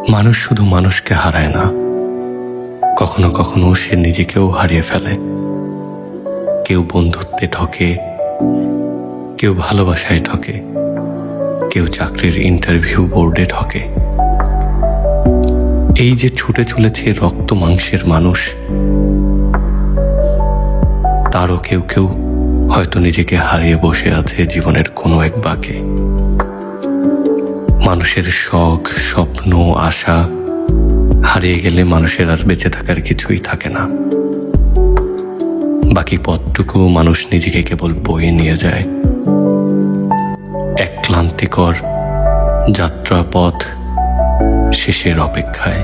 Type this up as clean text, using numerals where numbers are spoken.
মানুষ শুধু মানুষকে হারায় না, কখনো কখনো সে নিজেকেও হারিয়ে ফেলে। কেউ বন্ধুত্বে ঠকে, কেউ ভালোবাসায় ঠকে, কেউ চাকরির ইন্টারভিউ বোর্ডে ঠকে। এই যে ছুটে চলেছে রক্ত মাংসের মানুষ, তারও কেউ কেউ হয়তো নিজেকে হারিয়ে বসে আছে জীবনের কোনো এক বাঁকে। মানুষের শখ, স্বপ্ন, আশা হারিয়ে গেলে মানুষের আর বেঁচে থাকার কিছুই থাকে না। বাকি পথটুকু মানুষ নিজেকে কেবল বয়ে নিয়ে যায়। এক ক্লান্তিকর যাত্রাপথ শেষের অপেক্ষায়।